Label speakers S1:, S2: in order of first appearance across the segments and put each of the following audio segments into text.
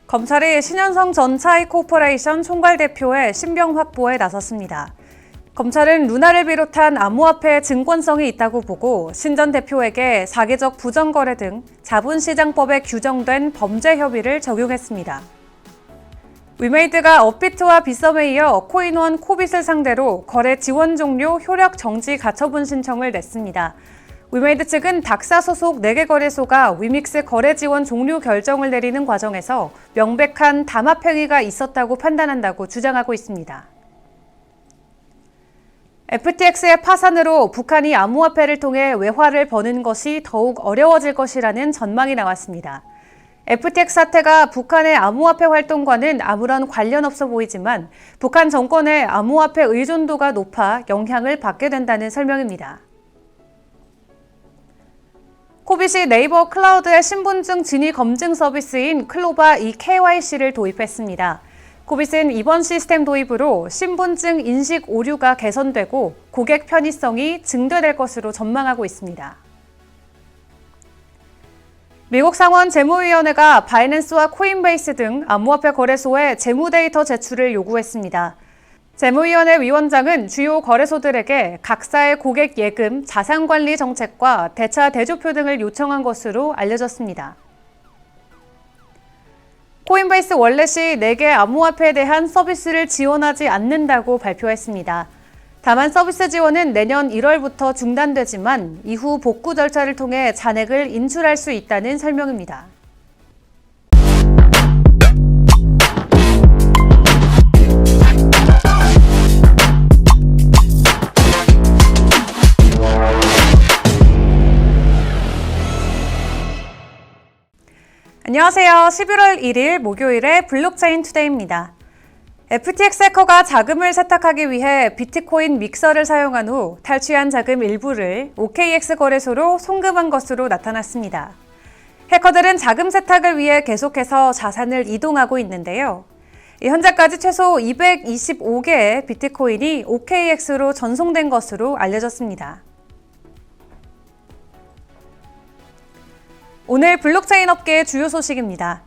S1: 검찰이 신현성 전 차이코퍼레이션 총괄대표의 신병 확보에 나섰습니다. 검찰은 루나를 비롯한 암호화폐의 증권성이 있다고 보고 신 전 대표에게 사기적 부정거래 등 자본시장법에 규정된 범죄 혐의를 적용했습니다. 위메이드가 업비트와 빗썸에 이어 코인원 코빗을 상대로 거래 지원 종료 효력 정지 가처분 신청을 냈습니다. 위메이드 측은 닥사 소속 4개 거래소가 위믹스 거래 지원 종료 결정을 내리는 과정에서 명백한 담합 행위가 있었다고 판단한다고 주장하고 있습니다. FTX의 파산으로 북한이 암호화폐를 통해 외화를 버는 것이 더욱 어려워질 것이라는 전망이 나왔습니다. FTX 사태가 북한의 암호화폐 활동과는 아무런 관련 없어 보이지만 북한 정권의 암호화폐 의존도가 높아 영향을 받게 된다는 설명입니다. 코빗이 네이버 클라우드의 신분증 진위 검증 서비스인 클로바 KYC를 도입했습니다. 코빗은 이번 시스템 도입으로 신분증 인식 오류가 개선되고 고객 편의성이 증대될 것으로 전망하고 있습니다. 미국 상원 재무위원회가 바이낸스와 코인베이스 등 암호화폐 거래소에 재무 데이터 제출을 요구했습니다. 재무위원회 위원장은 주요 거래소들에게 각사의 고객 예금, 자산관리 정책과 대차 대조표 등을 요청한 것으로 알려졌습니다. 코인베이스 월렛이 4개 암호화폐에 대한 서비스를 지원하지 않는다고 발표했습니다. 다만 서비스 지원은 내년 1월부터 중단되지만 이후 복구 절차를 통해 잔액을 인출할 수 있다는 설명입니다. 안녕하세요. 11월 1일 목요일의 블록체인 투데이입니다. FTX 해커가 자금을 세탁하기 위해 비트코인 믹서를 사용한 후 탈취한 자금 일부를 OKX 거래소로 송금한 것으로 나타났습니다. 해커들은 자금 세탁을 위해 계속해서 자산을 이동하고 있는데요. 현재까지 최소 225개의 비트코인이 OKX로 전송된 것으로 알려졌습니다. 오늘 블록체인 업계의 주요 소식입니다.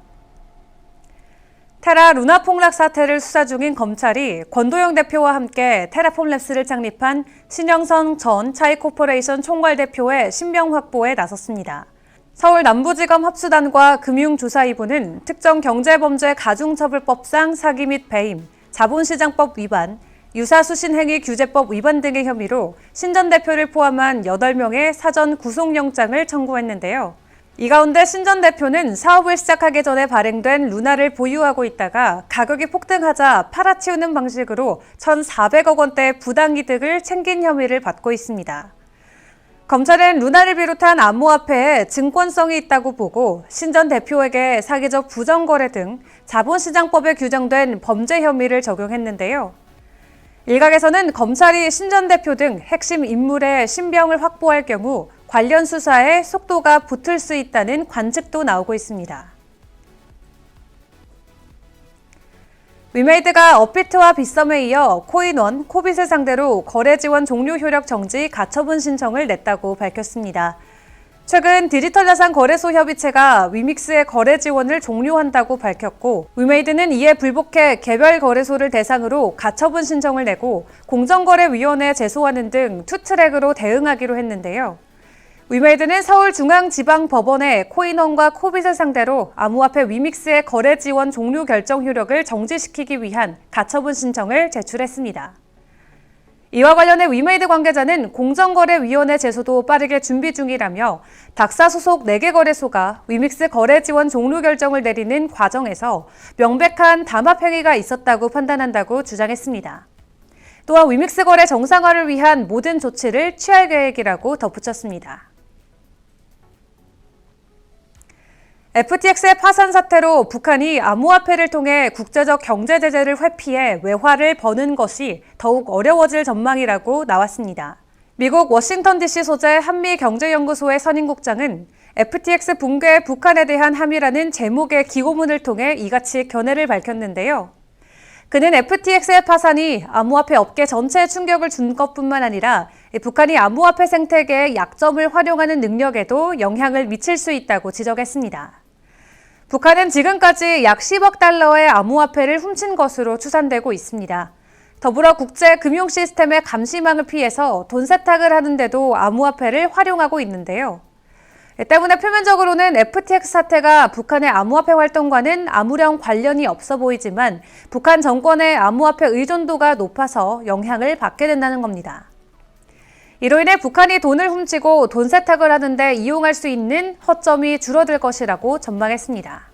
S1: 테라 루나 폭락 사태를 수사 중인 검찰이 권도영 대표와 함께 테라폼랩스를 창립한 신현성 전 차이코퍼레이션 총괄대표의 신병 확보에 나섰습니다. 서울 남부지검 합수단과 금융조사이부는 특정경제범죄 가중처벌법상 사기 및 배임, 자본시장법 위반, 유사수신행위 규제법 위반 등의 혐의로 신 전 대표를 포함한 8명의 사전 구속영장을 청구했는데요. 이 가운데 신 전 대표는 사업을 시작하기 전에 발행된 루나를 보유하고 있다가 가격이 폭등하자 팔아치우는 방식으로 1,400억 원대의 부당이득을 챙긴 혐의를 받고 있습니다. 검찰은 루나를 비롯한 암호화폐에 증권성이 있다고 보고 신 전 대표에게 사기적 부정거래 등 자본시장법에 규정된 범죄 혐의를 적용했는데요. 일각에서는 검찰이 신 전 대표 등 핵심 인물의 신병을 확보할 경우 관련 수사에 속도가 붙을 수 있다는 관측도 나오고 있습니다. 위메이드가 업비트와 빗썸에 이어 코인원, 코빗을 상대로 거래 지원 종료 효력 정지 가처분 신청을 냈다고 밝혔습니다. 최근 디지털 자산 거래소 협의체가 위믹스의 거래 지원을 종료한다고 밝혔고 위메이드는 이에 불복해 개별 거래소를 대상으로 가처분 신청을 내고 공정거래위원회에 제소하는 등 투트랙으로 대응하기로 했는데요. 위메이드는 서울중앙지방법원에 코인원과 코빗을 상대로 암호화폐 위믹스의 거래 지원 종료 결정 효력을 정지시키기 위한 가처분 신청을 제출했습니다. 이와 관련해 위메이드 관계자는 공정거래위원회 제소도 빠르게 준비 중이라며 닥사 소속 4개 거래소가 위믹스 거래 지원 종료 결정을 내리는 과정에서 명백한 담합 행위가 있었다고 판단한다고 주장했습니다. 또한 위믹스 거래 정상화를 위한 모든 조치를 취할 계획이라고 덧붙였습니다. FTX의 파산 사태로 북한이 암호화폐를 통해 국제적 경제 제재를 회피해 외화를 버는 것이 더욱 어려워질 전망이라고 나왔습니다. 미국 워싱턴 DC 소재 한미경제연구소의 선임국장은 FTX 붕괴 북한에 대한 함의라는 제목의 기고문을 통해 이같이 견해를 밝혔는데요. 그는 FTX의 파산이 암호화폐 업계 전체에 충격을 준 것뿐만 아니라 북한이 암호화폐 생태계의 약점을 활용하는 능력에도 영향을 미칠 수 있다고 지적했습니다. 북한은 지금까지 약 10억 달러의 암호화폐를 훔친 것으로 추산되고 있습니다. 더불어 국제 금융 시스템의 감시망을 피해서 돈 세탁을 하는데도 암호화폐를 활용하고 있는데요. 때문에 표면적으로는 FTX 사태가 북한의 암호화폐 활동과는 아무런 관련이 없어 보이지만 북한 정권의 암호화폐 의존도가 높아서 영향을 받게 된다는 겁니다. 이로 인해 북한이 돈을 훔치고 돈 세탁을 하는데 이용할 수 있는 허점이 줄어들 것이라고 전망했습니다.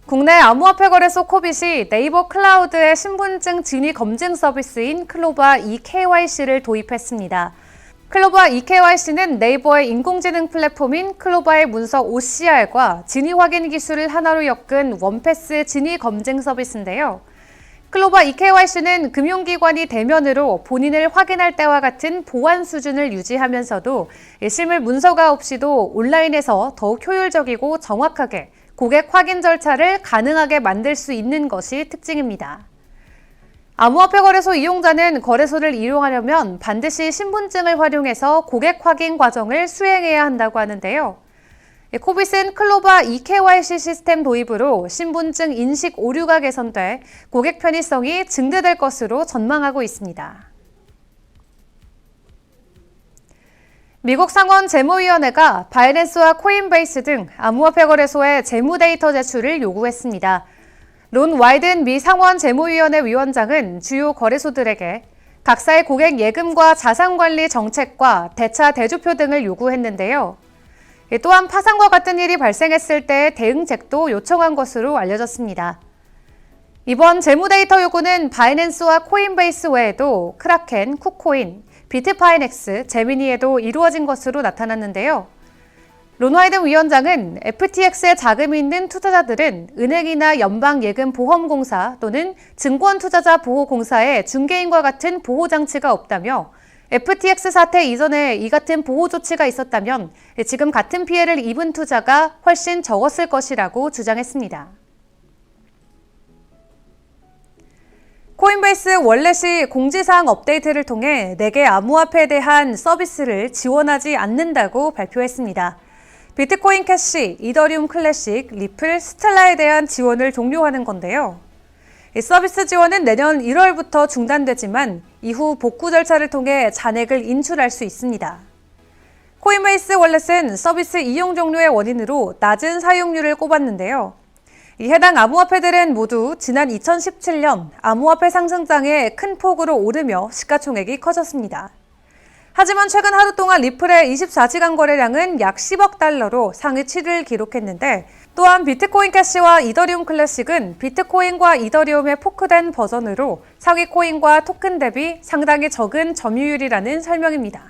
S1: 국내 암호화폐 거래소 코빗이 네이버 클라우드의 신분증 진위 검증 서비스인 클로바 eKYC를 도입했습니다. 클로바 eKYC는 네이버의 인공지능 플랫폼인 클로바의 문서 OCR과 진위 확인 기술을 하나로 엮은 원패스 진위 검증 서비스인데요. 클로바 eKYC는 금융기관이 대면으로 본인을 확인할 때와 같은 보안 수준을 유지하면서도 실물 문서가 없이도 온라인에서 더욱 효율적이고 정확하게 고객 확인 절차를 가능하게 만들 수 있는 것이 특징입니다. 암호화폐 거래소 이용자는 거래소를 이용하려면 반드시 신분증을 활용해서 고객 확인 과정을 수행해야 한다고 하는데요. 코빗은 클로바 eKYC 시스템 도입으로 신분증 인식 오류가 개선돼 고객 편의성이 증대될 것으로 전망하고 있습니다. 미국 상원 재무위원회가 바이낸스와 코인베이스 등 암호화폐 거래소의 재무 데이터 제출을 요구했습니다. 론 와이든 미 상원 재무위원회 위원장은 주요 거래소들에게 각사의 고객 예금과 자산관리 정책과 대차 대조표 등을 요구했는데요. 또한 파산과 같은 일이 발생했을 때 대응책도 요청한 것으로 알려졌습니다. 이번 재무 데이터 요구는 바이낸스와 코인베이스 외에도 크라켄, 쿠코인, 비트파이넥스, 제미니에도 이루어진 것으로 나타났는데요. 론 와이든 위원장은 FTX에 자금이 있는 투자자들은 은행이나 연방예금보험공사 또는 증권투자자보호공사의 중개인과 같은 보호장치가 없다며 FTX 사태 이전에 이 같은 보호 조치가 있었다면 지금 같은 피해를 입은 투자가 훨씬 적었을 것이라고 주장했습니다. 코인베이스 월렛이 공지사항 업데이트를 통해 4개 암호화폐에 대한 서비스를 지원하지 않는다고 발표했습니다. 비트코인 캐시, 이더리움 클래식, 리플, 스텔라에 대한 지원을 종료하는 건데요. 이 서비스 지원은 내년 1월부터 중단되지만 이후 복구 절차를 통해 잔액을 인출할 수 있습니다. 코인베이스 월렛은 서비스 이용 종료의 원인으로 낮은 사용률을 꼽았는데요. 이 해당 암호화폐들은 모두 지난 2017년 암호화폐 상승장에 큰 폭으로 오르며 시가총액이 커졌습니다. 하지만 최근 하루 동안 리플의 24시간 거래량은 약 10억 달러로 상위 7위를 기록했는데 또한 비트코인 캐시와 이더리움 클래식은 비트코인과 이더리움의 포크된 버전으로 상위 코인과 토큰 대비 상당히 적은 점유율이라는 설명입니다.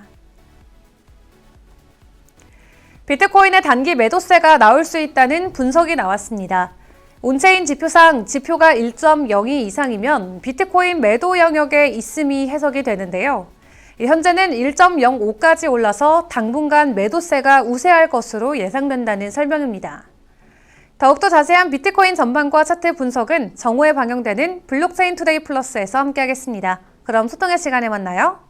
S1: 비트코인의 단기 매도세가 나올 수 있다는 분석이 나왔습니다. 온체인 지표상 지표가 1.02 이상이면 비트코인 매도 영역에 있음이 해석이 되는데요. 현재는 1.05까지 올라서 당분간 매도세가 우세할 것으로 예상된다는 설명입니다. 더욱더 자세한 비트코인 전반과 차트 분석은 정오에 방영되는 블록체인 투데이 플러스에서 함께하겠습니다. 그럼 소통의 시간에 만나요.